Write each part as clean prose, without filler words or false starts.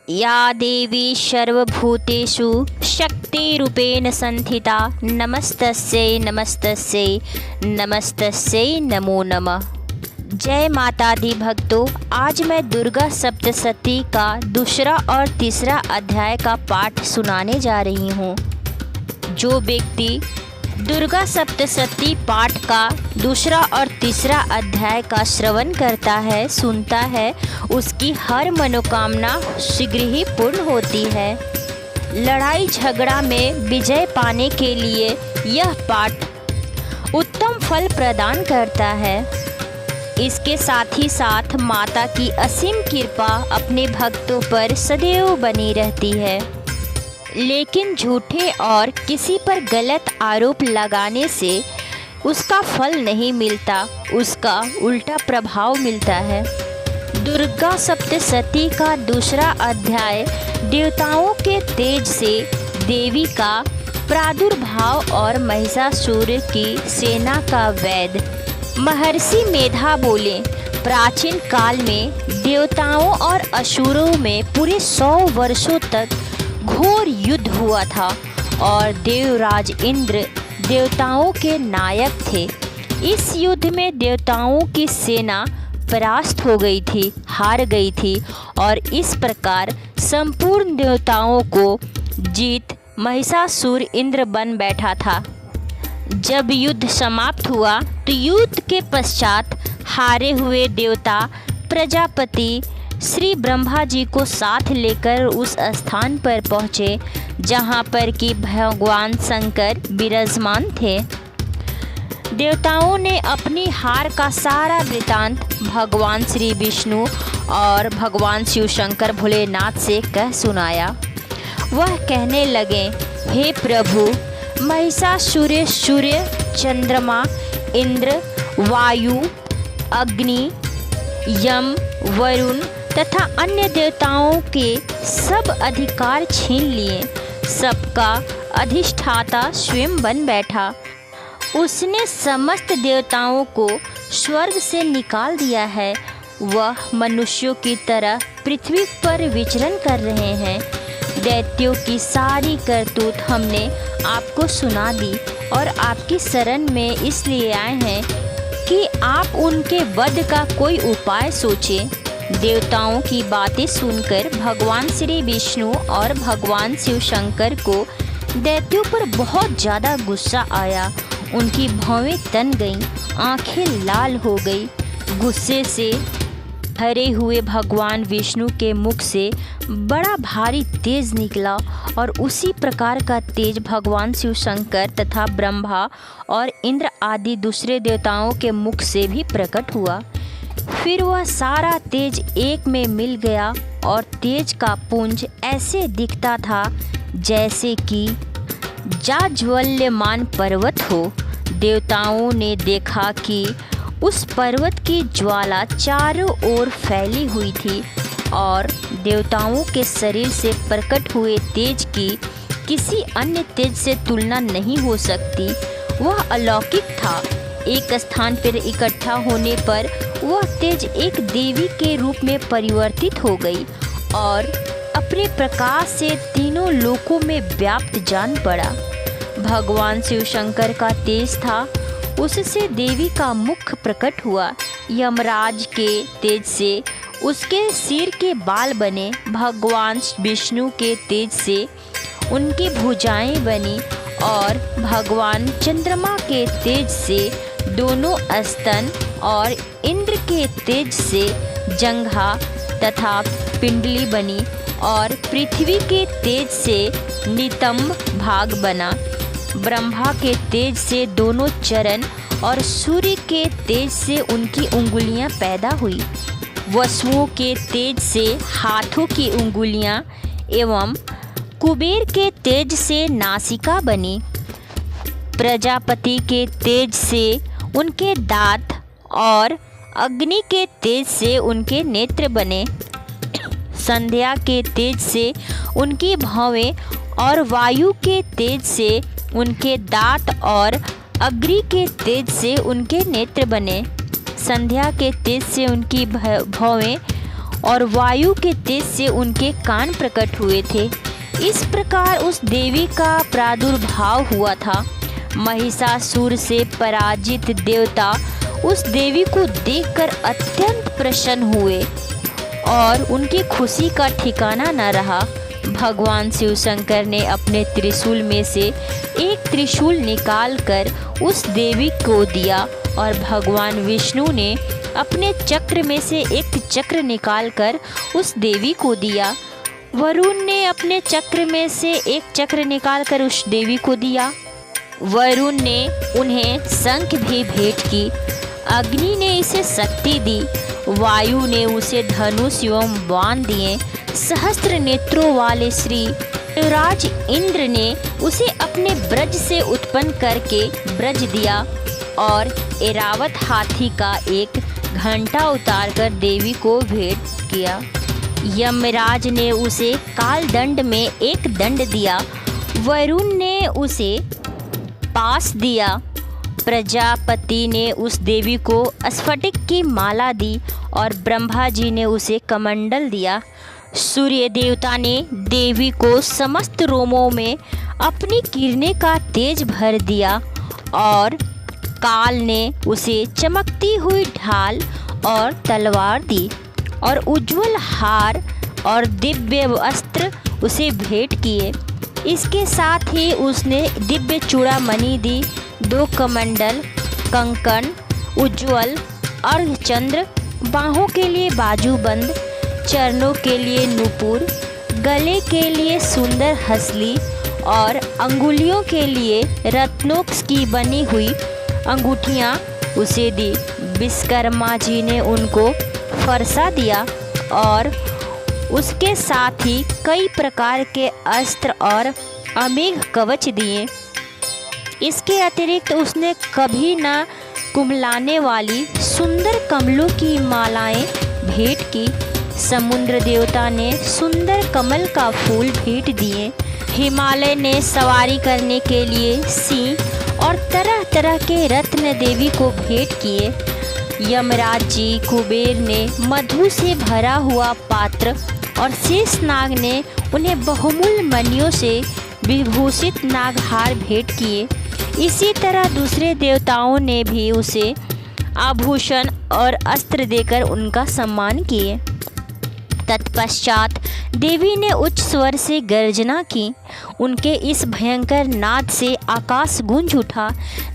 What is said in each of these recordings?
या देवी सर्वभूतेषु शक्तिरूपेण संस्थिता नमस्तस्यै नमस्तस्यै नमस्तस्यै नमो नमः। जय माता दी भक्तों, आज मैं दुर्गा सप्तशती का दूसरा और तीसरा अध्याय का पाठ सुनाने जा रही हूँ। जो व्यक्ति दुर्गा सप्तशती पाठ का दूसरा और तीसरा अध्याय का श्रवण करता है, सुनता है, उसकी हर मनोकामना शीघ्र ही पूर्ण होती है। लड़ाई झगड़ा में विजय पाने के लिए यह पाठ उत्तम फल प्रदान करता है। इसके साथ ही साथ माता की असीम कृपा अपने भक्तों पर सदैव बनी रहती है। लेकिन झूठे और किसी पर गलत आरोप लगाने से उसका फल नहीं मिलता, उसका उल्टा प्रभाव मिलता है। दुर्गा सप्तशती का दूसरा अध्याय देवताओं के तेज से देवी का प्रादुर्भाव और महिषासुर की सेना का वध। महर्षि मेधा बोले, प्राचीन काल में देवताओं और असुरों में पूरे 100 वर्षों तक घोर युद्ध हुआ था और देवराज इंद्र देवताओं के नायक थे। इस युद्ध में देवताओं की सेना परास्त हो गई थी, हार गई थी और इस प्रकार संपूर्ण देवताओं को जीत महिषासुर इंद्र बन बैठा था। जब युद्ध समाप्त हुआ तो युद्ध के पश्चात हारे हुए देवता प्रजापति श्री ब्रह्मा जी को साथ लेकर उस स्थान पर पहुँचे जहाँ पर कि भगवान शंकर विराजमान थे। देवताओं ने अपनी हार का सारा वृतांत भगवान श्री विष्णु और भगवान शिव शंकर भोलेनाथ से कह सुनाया। वह कहने लगे, हे प्रभु, महिषासुर सूर्य, चंद्रमा, इंद्र, वायु, अग्नि, यम, वरुण तथा अन्य देवताओं के सब अधिकार छीन लिए। सबका अधिष्ठाता स्वयं बन बैठा। उसने समस्त देवताओं को स्वर्ग से निकाल दिया है। वह मनुष्यों की तरह पृथ्वी पर विचरण कर रहे हैं। दैत्यों की सारी करतूत हमने आपको सुना दी और आपकी शरण में इसलिए आए हैं कि आप उनके वध का कोई उपाय सोचें। देवताओं की बातें सुनकर भगवान श्री विष्णु और भगवान शिव शंकर को दैत्यों पर बहुत ज़्यादा गुस्सा आया। उनकी भौवें तन गईं, आंखें लाल हो गई। गुस्से से भरे हुए भगवान विष्णु के मुख से बड़ा भारी तेज निकला और उसी प्रकार का तेज भगवान शिव शंकर तथा ब्रह्मा और इंद्र आदि दूसरे देवताओं के मुख से भी प्रकट हुआ। फिर वह सारा तेज एक में मिल गया और तेज का पुंज ऐसे दिखता था जैसे कि जाज्वल्यमान पर्वत हो। देवताओं ने देखा कि उस पर्वत की ज्वाला चारों ओर फैली हुई थी और देवताओं के शरीर से प्रकट हुए तेज की किसी अन्य तेज से तुलना नहीं हो सकती। वह अलौकिक था। एक स्थान पर इकट्ठा होने पर वह तेज एक देवी के रूप में परिवर्तित हो गई और अपने प्रकाश से तीनों लोकों में व्याप्त जान पड़ा। भगवान शिव शंकर का तेज था, उससे देवी का मुख प्रकट हुआ। यमराज के तेज से उसके सिर के बाल बने। भगवान विष्णु के तेज से उनकी भुजाएं बनी और भगवान चंद्रमा के तेज से दोनों स्तन और इंद्र के तेज से जंघा तथा पिंडली बनी और पृथ्वी के तेज से नितंब भाग बना। ब्रह्मा के तेज से दोनों चरण और सूर्य के तेज से उनकी उंगलियां पैदा हुई। वसुओं के तेज से हाथों की उंगलियां एवं कुबेर के तेज से नासिका बनी। प्रजापति के तेज से उनके दांत और अग्नि के तेज से उनके नेत्र बने। संध्या के तेज से उनकी भौवें और वायु के तेज से उनके दांत और अग्नि के तेज से उनके नेत्र बने। संध्या के तेज से उनकी भौवें और वायु के तेज से उनके कान प्रकट हुए थे। इस प्रकार उस देवी का प्रादुर्भाव हुआ था। महिषासुर से पराजित देवता उस देवी को देखकर अत्यंत प्रसन्न हुए और उनकी खुशी का ठिकाना न रहा। भगवान शिव शंकर ने अपने त्रिशूल में से एक त्रिशूल निकालकर उस देवी को दिया और भगवान विष्णु ने अपने चक्र में से एक चक्र निकालकर उस देवी को दिया। वरुण ने अपने चक्र में से एक चक्र निकालकर उस देवी को दिया। वरुण ने उन्हें शंख भी भेंट की। अग्नि ने इसे शक्ति दी। वायु ने उसे धनुष एवं बाण दिए। सहस्त्र नेत्रों वाले श्री राज इंद्र ने उसे अपने ब्रज से उत्पन्न करके ब्रज दिया और ऐरावत हाथी का एक घंटा उतारकर देवी को भेंट किया। यमराज ने उसे काल दंड में एक दंड दिया। वरुण ने उसे पास दिया। प्रजापति ने उस देवी को स्फटिक की माला दी और ब्रह्मा जी ने उसे कमंडल दिया। सूर्य देवता ने देवी को समस्त रोमों में अपनी किरणें का तेज भर दिया और काल ने उसे चमकती हुई ढाल और तलवार दी और उज्जवल हार और दिव्य वस्त्र उसे भेंट किए। इसके साथ ही उसने दिव्य चूड़ामणि दी, 2 कमंडल, कंकण, उज्ज्वल अर्धचंद्र, बाहों के लिए बाजूबंद, चरणों के लिए नूपुर, गले के लिए सुंदर हंसली और अंगुलियों के लिए रत्नों की बनी हुई अंगूठियाँ उसे दी। विश्वकर्मा जी ने उनको फरसा दिया और उसके साथ ही कई प्रकार के अस्त्र और अमेघ कवच दिए। इसके अतिरिक्त उसने कभी न कुम्हलाने वाली सुंदर कमलों की मालाएं भेंट की। समुद्र देवता ने सुंदर कमल का फूल भेंट दिए। हिमालय ने सवारी करने के लिए सिंह और तरह तरह के रत्न देवी को भेंट किए। यमराज जी कुबेर ने मधु से भरा हुआ पात्र और शेषनाग ने उन्हें बहुमूल्य मणियों से विभूषित नागहार भेंट किए। इसी तरह दूसरे देवताओं ने भी उसे आभूषण और अस्त्र देकर उनका सम्मान किए। तत्पश्चात देवी ने उच्च स्वर से गर्जना की। उनके इस भयंकर नाद से आकाश गूंज उठा।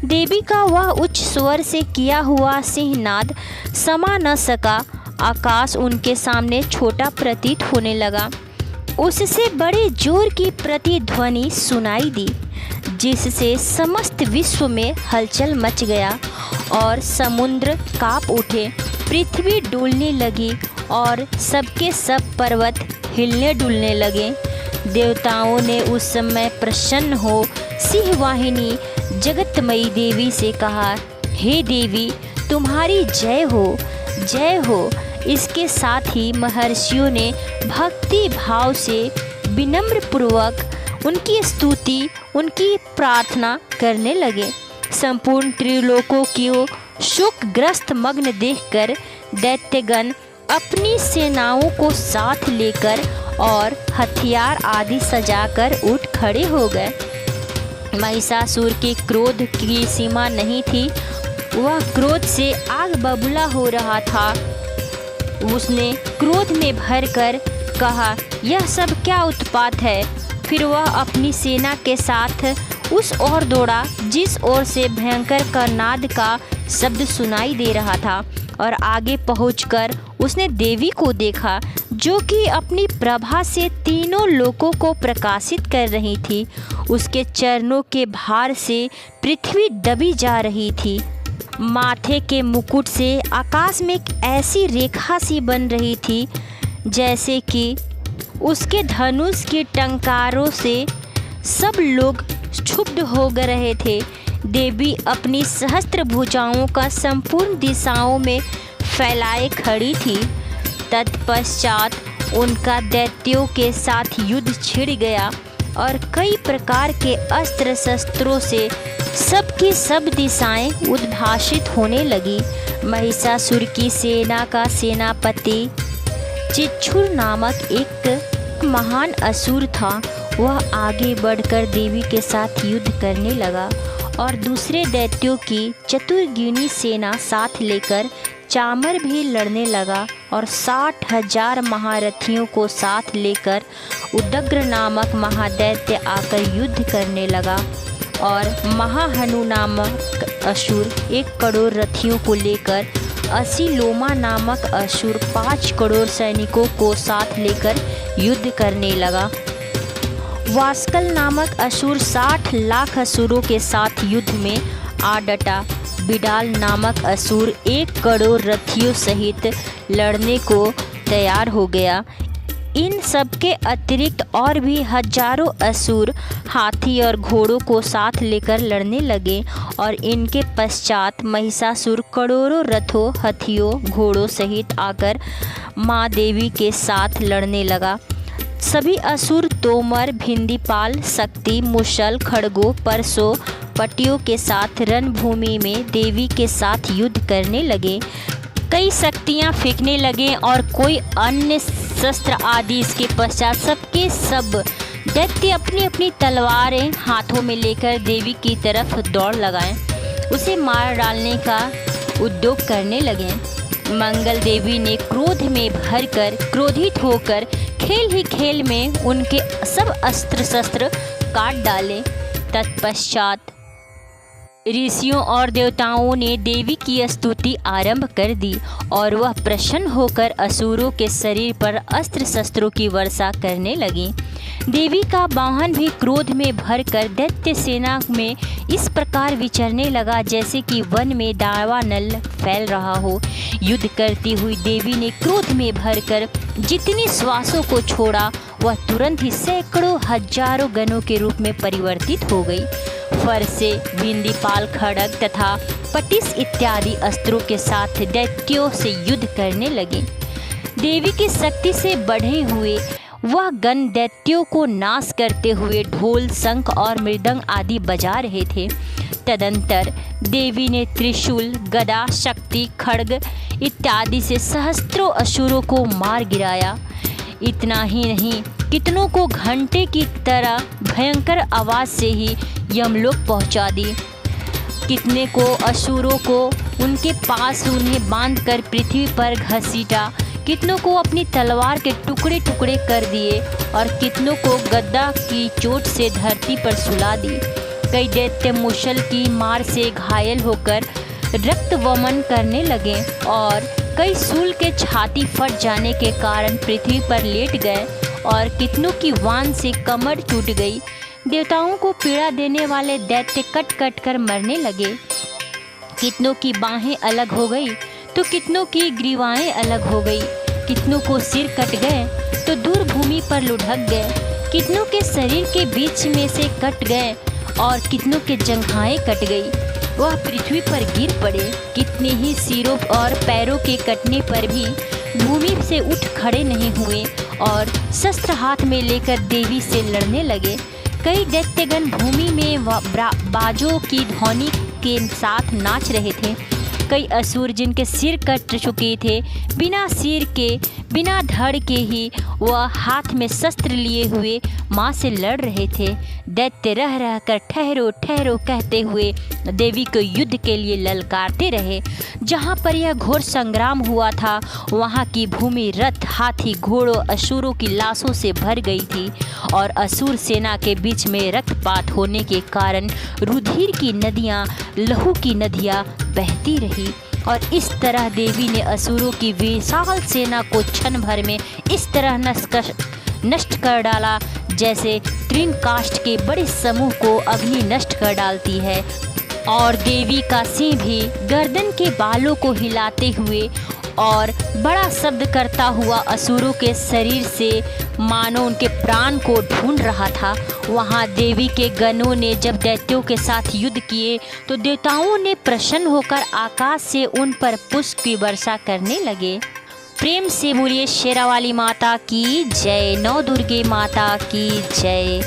देवी का वह उच्च स्वर से किया हुआ सिंहनाद समा न सका। आकाश उनके सामने छोटा प्रतीत होने लगा। उससे बड़े जोर की प्रतिध्वनि सुनाई दी, जिससे समस्त विश्व में हलचल मच गया और समुद्र कांप उठे, पृथ्वी डूलने लगी और सबके सब पर्वत हिलने डुलने लगे। देवताओं ने उस समय प्रसन्न हो सिंहवाहिनी जगतमयी देवी से कहा, हे देवी, तुम्हारी जय हो, जय हो। इसके साथ ही महर्षियों ने भक्ति भाव से विनम्र पूर्वक उनकी स्तुति, उनकी प्रार्थना करने लगे। संपूर्ण त्रिलोकों की शोकग्रस्त मग्न देखकर दैत्यगण अपनी सेनाओं को साथ लेकर और हथियार आदि सजाकर उठ खड़े हो गए। महिषासुर के क्रोध की सीमा नहीं थी। वह क्रोध से आग बबूला हो रहा था। उसने क्रोध में भरकर कहा, यह सब क्या उत्पात है। फिर वह अपनी सेना के साथ उस ओर दौड़ा जिस ओर से भयंकर नाद का शब्द सुनाई दे रहा था और आगे पहुंचकर उसने देवी को देखा, जो कि अपनी प्रभा से तीनों लोकों को प्रकाशित कर रही थी। उसके चरणों के भार से पृथ्वी दबी जा रही थी। माथे के मुकुट से आकाश में एक ऐसी रेखा सी बन रही थी जैसे कि उसके धनुष के टंकारों से सब लोग क्षुब्ध हो गए रहे थे। देवी अपनी सहस्त्र भुजाओं का संपूर्ण दिशाओं में फैलाए खड़ी थी। तत्पश्चात उनका दैत्यों के साथ युद्ध छिड़ गया और कई प्रकार के अस्त्र शस्त्रों से सबकी सब दिशाएं उद्भासित होने लगी। महिषासुर की सेना का सेनापति चिच्छुर नामक एक महान असुर था। वह आगे बढ़कर देवी के साथ युद्ध करने लगा और दूसरे दैत्यों की चतुर्गिनी सेना साथ लेकर चामर भी लड़ने लगा और 60,000 महारथियों को साथ लेकर उदग्र नामक महादैत्य आकर युद्ध करने लगा और महाहनु नामक असुर 1 करोड़ रथियों को लेकर असीलोमा नामक असुर 5 करोड़ सैनिकों को साथ लेकर युद्ध करने लगा। वास्कल नामक असुर 60 लाख असुरों के साथ युद्ध में आ डटा। बिडाल नामक असुर 1 करोड़ रथियों सहित लड़ने को तैयार हो गया। इन सब के अतिरिक्त और भी हजारों असुर हाथी और घोड़ों को साथ लेकर लड़ने लगे और इनके पश्चात महिषासुर करोड़ों रथों, हाथियों, घोड़ों सहित आकर माँ देवी के साथ लड़ने लगा। सभी असुर तोमर, भिंदीपाल, शक्ति, मुसल, खड़गों, परसों, पटियों के साथ रणभूमि में देवी के साथ युद्ध करने लगे। कई शक्तियाँ फेंकने लगे और कोई अन्य शस्त्र आदि। इसके पश्चात सबके सब दैत्य अपनी अपनी तलवारें हाथों में लेकर देवी की तरफ दौड़ लगाएं, उसे मार डालने का उद्योग करने लगे। मंगल देवी ने क्रोध में भरकर क्रोधित होकर खेल ही खेल में उनके सब अस्त्र शस्त्र काट डाले। तत्पश्चात ऋषियों और देवताओं ने देवी की स्तुति आरंभ कर दी और वह प्रसन्न होकर असुरों के शरीर पर अस्त्र शस्त्रों की वर्षा करने लगी। देवी का वाहन भी क्रोध में भरकर दैत्य सेना में इस प्रकार विचरने लगा जैसे कि वन में दावानल फैल रहा हो। युद्ध करती हुई देवी ने क्रोध में भरकर जितनी श्वासों को छोड़ा वह तुरंत ही सैकड़ों हजारों गणों के रूप में परिवर्तित हो गई। फरसे, भिंदीपाल, खड़ग तथा पटिस इत्यादि अस्त्रों के साथ दैत्यों से युद्ध करने लगे। देवी की शक्ति से बढ़े हुए वह गण दैत्यों को नाश करते हुए ढोल, शंख और मृदंग आदि बजा रहे थे। तदंतर देवी ने त्रिशूल, गदा, शक्ति, खड्ग इत्यादि से सहस्त्रों असुरों को मार गिराया। इतना ही नहीं, कितनों को घंटे की तरह भयंकर आवाज़ से ही यमलोक पहुंचा दी। कितने को असुरों को उनके पास उन्हें बांधकर पृथ्वी पर घसीटा। कितनों को अपनी तलवार के टुकड़े टुकड़े कर दिए और कितनों को गद्दा की चोट से धरती पर सुला दी। कई दैत्य मुसल की मार से घायल होकर रक्त वमन करने लगे और कई सूल के छाती फट जाने के कारण पृथ्वी पर लेट गए और कितनों की वान से कमर टूट गई। देवताओं को पीड़ा देने वाले दैत्य कट कट कर मरने लगे। कितनों की बाहें अलग हो गई तो कितनों की ग्रीवाएं अलग हो गई। कितनों को सिर कट गए तो दूर भूमि पर लुढ़क गए। कितनों के शरीर के बीच में से कट गए और कितनों के जंघाएं कट गई, वह पृथ्वी पर गिर पड़े। कितने ही सिरों और पैरों के कटने पर भी भूमि से उठ खड़े नहीं हुए और शस्त्र हाथ में लेकर देवी से लड़ने लगे। कई दैत्यगण भूमि में बाजों की ध्वनि के साथ नाच रहे थे। कई असुर जिनके सिर कट चुके थे, बिना सिर के, बिना धड़ के ही वह हाथ में शस्त्र लिए हुए माँ से लड़ रहे थे। दैत्य रह रह कर ठहरो ठहरो कहते हुए देवी को युद्ध के लिए ललकारते रहे। जहाँ पर यह घोर संग्राम हुआ था वहाँ की भूमि रथ, हाथी, घोड़ों, असुरों की लाशों से भर गई थी और असुर सेना के बीच में रक्तपात होने के कारण रुधिर की नदियाँ, लहू की नदियाँ बहती रही। और इस तरह देवी ने असुरों की विशाल सेना को क्षण भर में इस तरह नष्ट कर डाला जैसे तृणकाष्ठ के बड़े समूह को अग्नि नष्ट कर डालती है। और देवी का सिंह भी गर्दन के बालों को हिलाते हुए और बड़ा शब्द करता हुआ असुरों के शरीर से मानो उनके प्राण को ढूंढ रहा था। वहाँ देवी के गणों ने जब दैत्यों के साथ युद्ध किए तो देवताओं ने प्रसन्न होकर आकाश से उन पर पुष्प की वर्षा करने लगे। प्रेम से बोलिए शेरावाली माता की जय, नौ दुर्गे माता की जय।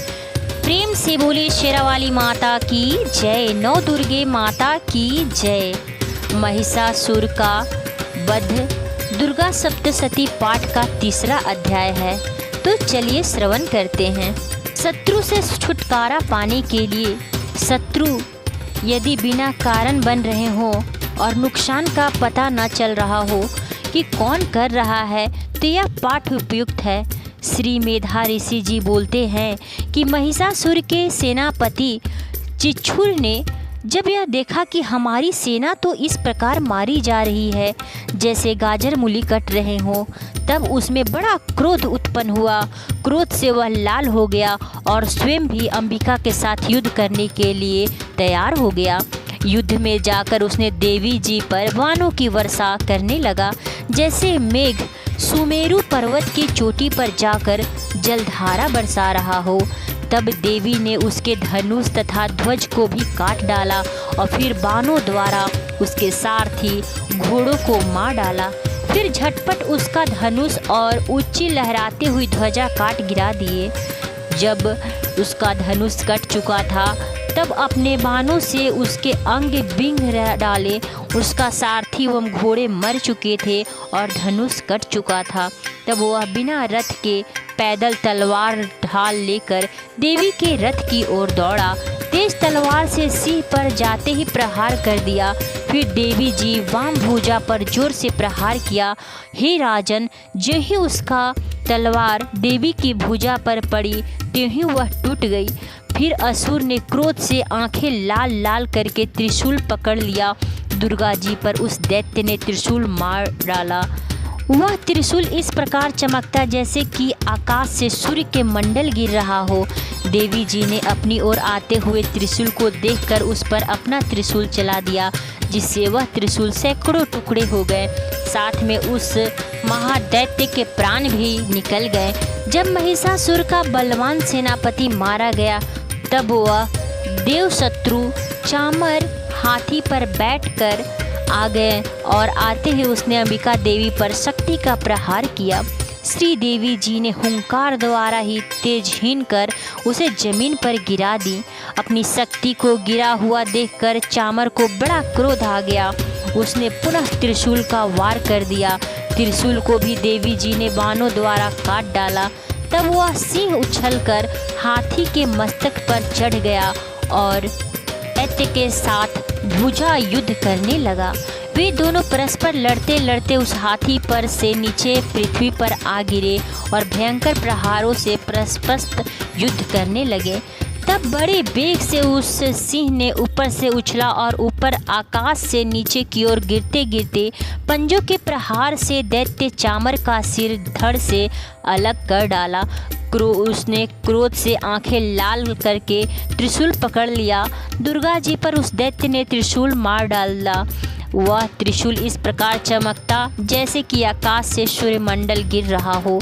प्रेम से बोलिए शेरावाली माता की जय, नौ दुर्गे माता की जय। महिषासुर का वध दुर्गा सप्तशती पाठ का तीसरा अध्याय है। तो चलिए श्रवण करते हैं। शत्रु से छुटकारा पाने के लिए शत्रु यदि बिना कारण बन रहे हो और नुकसान का पता न चल रहा हो कि कौन कर रहा है, तो यह पाठ उपयुक्त है। श्री मेधा ऋषि जी बोलते हैं कि महिषासुर के सेनापति चिच्छुर ने जब यह देखा कि हमारी सेना तो इस प्रकार मारी जा रही है जैसे गाजर मूली कट रहे हों, तब उसमें बड़ा क्रोध उत्पन्न हुआ। क्रोध से वह लाल हो गया और स्वयं भी अंबिका के साथ युद्ध करने के लिए तैयार हो गया। युद्ध में जाकर उसने देवी जी पर बाणों की वर्षा करने लगा, जैसे मेघ सुमेरु पर्वत की चोटी पर जाकर जलधारा बरसा रहा हो। तब देवी ने उसके धनुष तथा ध्वज को भी काट डाला और फिर बाणों द्वारा उसके सारथी घोड़ों को मार डाला। फिर झटपट उसका धनुष और ऊंची लहराती हुई ध्वजा काट गिरा दिए। जब उसका धनुष कट चुका था तब अपने बाणों से उसके अंग बिंग डाले। उसका सारथी एवं घोड़े मर चुके थे और धनुष कट चुका था। तब वह बिना रथ के पैदल तलवार ढाल लेकर देवी के रथ की ओर दौड़ा। तेज तलवार से सिंह पर जाते ही प्रहार कर दिया। फिर देवी जी वाम भुजा पर जोर से प्रहार किया। हे राजन, जो ही उसका तलवार देवी की भुजा पर पड़ी त्यों ही वह टूट गई। फिर असुर ने क्रोध से आंखें लाल लाल करके त्रिशूल पकड़ लिया। दुर्गा जी पर उस दैत्य ने त्रिशूल मार डाला। वह त्रिशूल इस प्रकार चमकता जैसे कि आकाश से सूर्य के मंडल गिर रहा हो। देवी जी ने अपनी ओर आते हुए त्रिशूल को देखकर उस पर अपना त्रिशूल चला दिया, जिससे वह त्रिशूल सैकड़ों टुकड़े हो गए। साथ में उस महादैत्य के प्राण भी निकल गए। जब महिषासुर का बलवान सेनापति मारा गया तब वह देवशत्रु चामर हाथी पर बैठकर आ गए और आते ही उसने अंबिका देवी पर शक्ति का प्रहार किया। श्री देवी जी ने हुंकार द्वारा ही तेजहीन कर उसे जमीन पर गिरा दी। अपनी शक्ति को गिरा हुआ देखकर चामर को बड़ा क्रोध आ गया। उसने पुनः त्रिशूल का वार कर दिया। त्रिशूल को भी देवी जी ने बाणों द्वारा काट डाला। तब वह सिंह उछलकर हाथी के मस्तक पर चढ़ गया और दैत्य के साथ भुजा युद्ध करने लगा। वे दोनों परस्पर लड़ते लड़ते उस हाथी पर से नीचे पृथ्वी पर आ गिरे और भयंकर प्रहारों से परस्पर युद्ध करने लगे। तब बड़े वेग से उस सिंह ने ऊपर से उछला और ऊपर आकाश से नीचे की ओर गिरते गिरते पंजों के प्रहार से दैत्य चामर का सिर धड़ से अलग कर डाला। उसने क्रोध से आंखें लाल करके त्रिशूल पकड़ लिया। दुर्गा जी पर उस दैत्य ने त्रिशूल मार डाला। वह त्रिशूल इस प्रकार चमकता जैसे कि आकाश से सूर्यमंडल गिर रहा हो।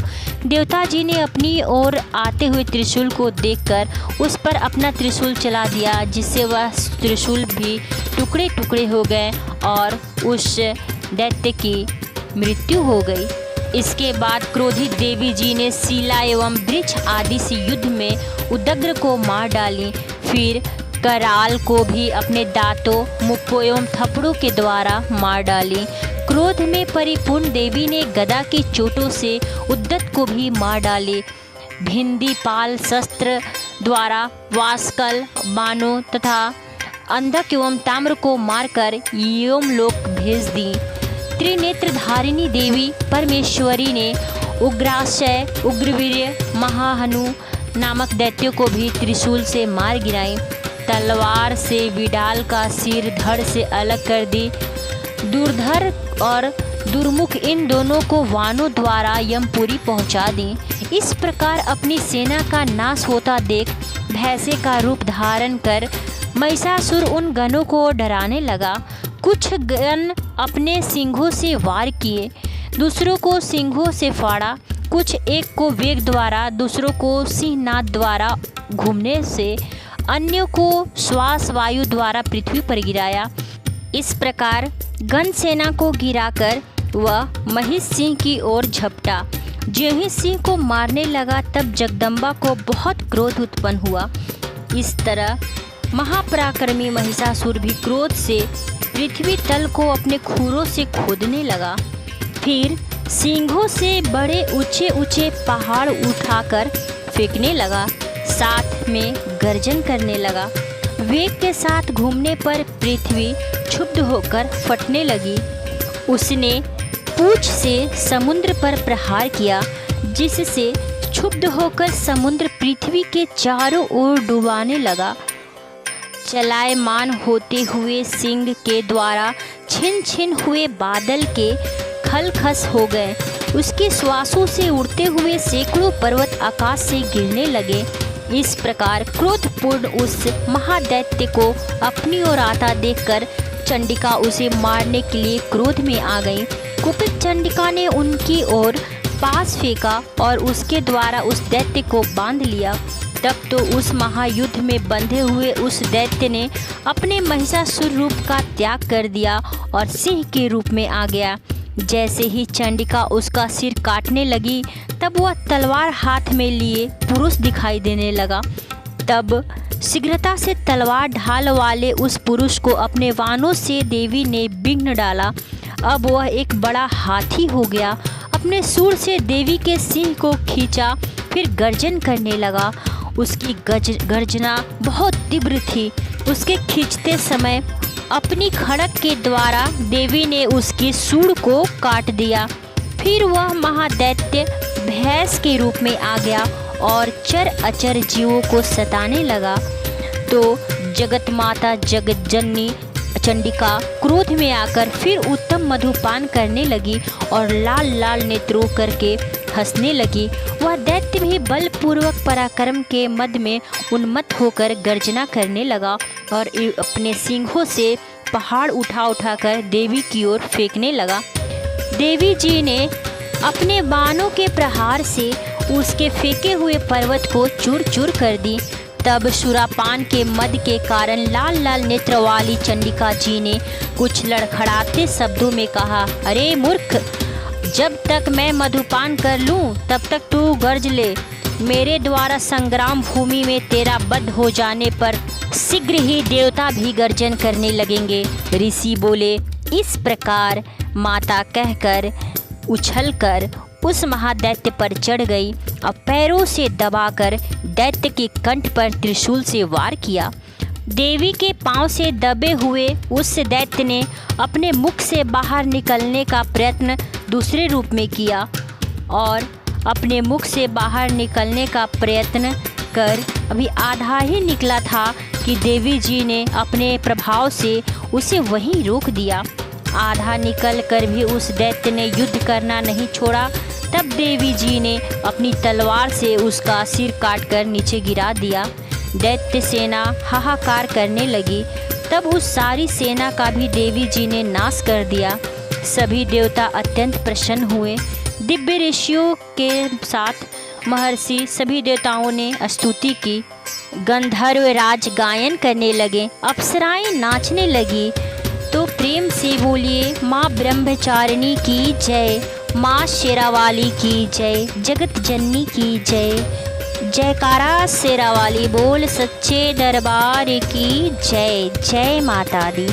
देवता जी ने अपनी ओर आते हुए त्रिशूल को देखकर उस पर अपना त्रिशूल चला दिया, जिससे वह त्रिशूल भी टुकड़े टुकड़े हो गए और उस दैत्य की मृत्यु हो गई। इसके बाद क्रोधित देवी जी ने शिला एवं वृक्ष आदि से युद्ध में उदग्र को मार डाली। फिर कराल को भी अपने दांतों, मुक्कों एवं थप्पड़ों के द्वारा मार डाली। क्रोध में परिपूर्ण देवी ने गदा की चोटों से उद्दत को भी मार डाली। भिंदी पाल शस्त्र द्वारा वास्कल, बाणों तथा अंधक एवं ताम्र को मारकर यमलोक भेज दी। त्रिनेत्रधारिणी देवी परमेश्वरी ने उग्राशय, उग्रवीर्य, महाहनु नामक दैत्यों को भी त्रिशूल से मार गिराई। तलवार से विडाल का सिर धड़ से अलग कर दी। दुर्धर और दुर्मुख इन दोनों को वानों द्वारा यमपुरी पहुंचा दी। इस प्रकार अपनी सेना का नाश होता देख भैंसे का रूप धारण कर महिषासुर उन गणों को डराने लगा। कुछ गण अपने सिंघों से वार किए, दूसरों को सिंघों से फाड़ा। कुछ एक को वेग द्वारा, दूसरों को सिंहनाद द्वारा घूमने से, अन्यों को श्वास वायु द्वारा पृथ्वी पर गिराया। इस प्रकार गण सेना को गिराकर वह महिष सिंह की ओर झपटा। जो ही सिंह को मारने लगा तब जगदम्बा को बहुत क्रोध उत्पन्न हुआ। इस तरह महापराक्रमी महिषासुर भी क्रोध से पृथ्वी तल को अपने खूरों से खोदने लगा। फिर सींगों से बड़े ऊंचे ऊंचे पहाड़ उठाकर फेंकने लगा, साथ में गर्जन करने लगा। वेग के साथ घूमने पर पृथ्वी क्षुब्ध होकर फटने लगी। उसने पूंछ से समुद्र पर प्रहार किया, जिससे क्षुब्ध होकर समुद्र पृथ्वी के चारों ओर डुबाने लगा। चलायमान होते हुए सिंह के द्वारा छिन छिन हुए बादल के खलखस हो गए। उसके श्वासों से उड़ते हुए सैकड़ों पर्वत आकाश से गिरने लगे। इस प्रकार क्रोधपूर्ण उस महादैत्य को अपनी ओर आता देखकर चंडिका उसे मारने के लिए क्रोध में आ गई। कुपित चंडिका ने उनकी ओर पास फेंका और उसके द्वारा उस दैत्य को बांध लिया। तब तो उस महायुद्ध में बंधे हुए उस दैत्य ने अपने महिषासुर रूप का त्याग कर दिया और सिंह के रूप में आ गया। जैसे ही चंडिका उसका सिर काटने लगी, तब वह तलवार हाथ में लिए पुरुष दिखाई देने लगा। तब शीघ्रता से तलवार ढाल वाले उस पुरुष को अपने बाणों से देवी ने बिघ्न डाला। अब वह एक बड़ा हाथी हो गया। अपने सूंड से देवी के सिंह को खींचा, फिर गर्जन करने लगा। उसकी गर्जना बहुत तीव्र थी। उसके खींचते समय अपनी खड़क के द्वारा देवी ने उसकी सूंड को काट दिया। फिर वह महादैत्य भैंस के रूप में आ गया और चर अचर जीवों को सताने लगा। तो जगत माता जगत जननी चंडिका क्रोध में आकर फिर उत्तम मधुपान करने लगी और लाल लाल नेत्रों करके हंसने लगी। वह दैत्य भी बलपूर्वक पराक्रम के मद में उन्मत्त होकर गर्जना करने लगा और अपने सिंहों से पहाड़ उठा उठाकर देवी की ओर फेंकने लगा। देवी जी ने अपने बाणों के प्रहार से उसके फेंके हुए पर्वत को चूर चूर कर दी। तब सुरापान के मद के कारण लाल लाल नेत्र वाली चंडिका जी ने कुछ लड़खड़ाते शब्दों में कहा, अरे मूर्ख, जब तक मैं मधुपान कर लूं तब तक तू गर्ज ले। मेरे द्वारा संग्राम भूमि में तेरा वध हो जाने पर शीघ्र ही देवता भी गर्जन करने लगेंगे। ऋषि बोले। इस प्रकार माता कहकर उछलकर उस महादैत्य पर चढ़ गई और पैरों से दबाकर दैत्य के कंठ पर त्रिशूल से वार किया। देवी के पांव से दबे हुए उस दैत्य ने अपने मुख से बाहर निकलने का प्रयत्न दूसरे रूप में किया और अपने मुख से बाहर निकलने का प्रयत्न कर अभी आधा ही निकला था कि देवी जी ने अपने प्रभाव से उसे वहीं रोक दिया। आधा निकल कर भी उस दैत्य ने युद्ध करना नहीं छोड़ा। तब देवी जी ने अपनी तलवार से उसका सिर काटकर नीचे गिरा दिया। दैत्य सेना हाहाकार करने लगी। तब उस सारी सेना का भी देवी जी ने नाश कर दिया। सभी देवता अत्यंत प्रसन्न हुए। दिव्य ऋषियों के साथ महर्षि सभी देवताओं ने स्तुति की। गंधर्व राज गायन करने लगे, अप्सराएं नाचने लगी। तो प्रेम से बोलिए, माँ ब्रह्मचारिणी की जय, माँ शेरावाली की जय, जगत जननी की जय। जयकारा शेरावाली बोल, सच्चे दरबार की जय। जय माता दी।